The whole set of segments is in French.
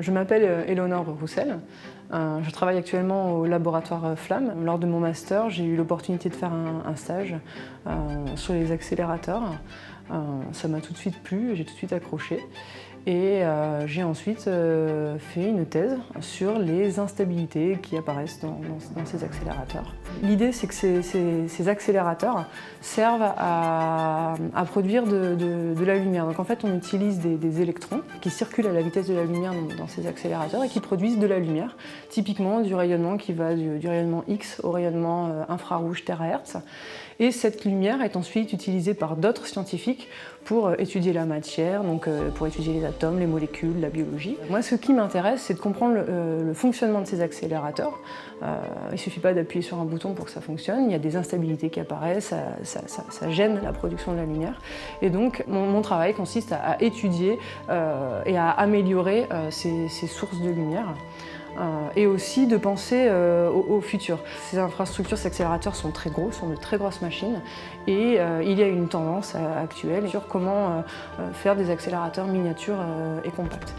Je m'appelle Éléonore Roussel. Je travaille actuellement au laboratoire Flamme. Lors de mon master, j'ai eu l'opportunité de faire un stage sur les accélérateurs. Ça m'a tout de suite plu, j'ai tout de suite accroché. Et j'ai ensuite fait une thèse sur les instabilités qui apparaissent dans ces accélérateurs. L'idée, c'est que ces accélérateurs servent à produire de la lumière. Donc en fait, on utilise des électrons qui circulent à la vitesse de la lumière dans ces accélérateurs et qui produisent de la lumière, typiquement du rayonnement qui va du rayonnement X au rayonnement infrarouge terahertz. Et cette lumière est ensuite utilisée par d'autres scientifiques pour étudier la matière, donc pour étudier les atomes, les molécules, la biologie. Moi, ce qui m'intéresse, c'est de comprendre le fonctionnement de ces accélérateurs. Il ne suffit pas d'appuyer sur un bouton pour que ça fonctionne, il y a des instabilités qui apparaissent, ça gêne la production de la lumière. Et donc, mon travail consiste à étudier et à améliorer ces sources de lumière. Et aussi de penser au futur. Ces infrastructures, ces accélérateurs sont très gros, sont de très grosses machines et il y a une tendance actuelle sur comment faire des accélérateurs miniatures et compacts.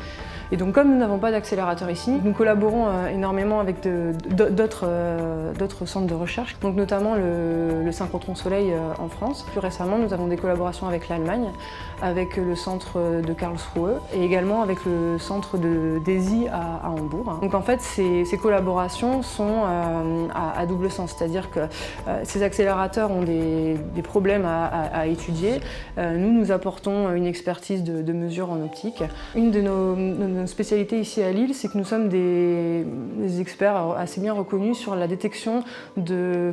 Et donc comme nous n'avons pas d'accélérateur ici, nous collaborons énormément avec d'autres centres de recherche, donc notamment le synchrotron Soleil en France. Plus récemment, nous avons des collaborations avec l'Allemagne, avec le centre de Karlsruhe et également avec le centre de DESY à Hambourg. Donc en fait, ces collaborations sont à double sens, c'est-à-dire que ces accélérateurs ont des problèmes à étudier. Nous apportons une expertise de mesure en optique. Une de nos spécialités ici à Lille, c'est que nous sommes des experts assez bien reconnus sur la détection de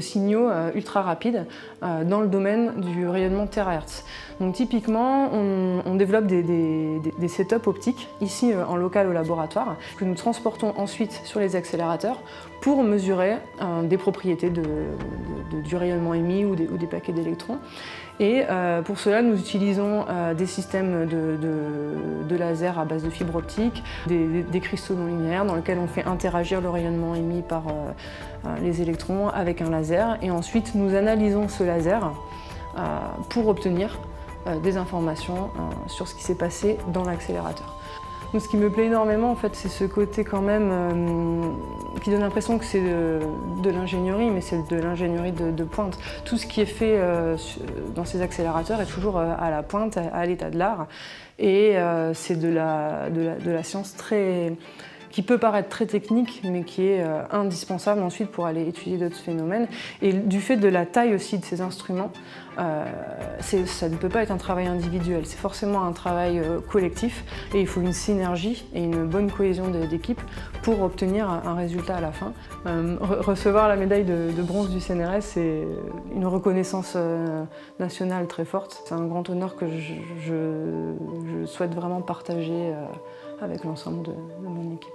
signaux ultra rapides dans le domaine du rayonnement terahertz. Donc typiquement, on développe des setups optiques ici en local au laboratoire que nous transportons ensuite sur les accélérateurs pour mesurer des propriétés du rayonnement émis ou des paquets d'électrons. Et pour cela, nous utilisons des systèmes de laser à base de fibre optique, des cristaux non linéaires dans lesquels on fait interagir le rayonnement émis par les électrons avec un laser. Et ensuite, nous analysons ce laser pour obtenir des informations sur ce qui s'est passé dans l'accélérateur. Donc, ce qui me plaît énormément, en fait, c'est ce côté quand même qui donne l'impression que c'est de l'ingénierie, mais c'est de l'ingénierie de pointe. Tout ce qui est fait dans ces accélérateurs est toujours à la pointe, à l'état de l'art. Et c'est de la science qui peut paraître très technique, mais qui est indispensable ensuite pour aller étudier d'autres phénomènes. Et du fait de la taille aussi de ces instruments, ça ne peut pas être un travail individuel, c'est forcément un travail collectif et il faut une synergie et une bonne cohésion d'équipe pour obtenir un résultat à la fin. Recevoir la médaille de bronze du CNRS, c'est une reconnaissance nationale très forte. C'est un grand honneur que je souhaite vraiment partager avec l'ensemble de mon équipe.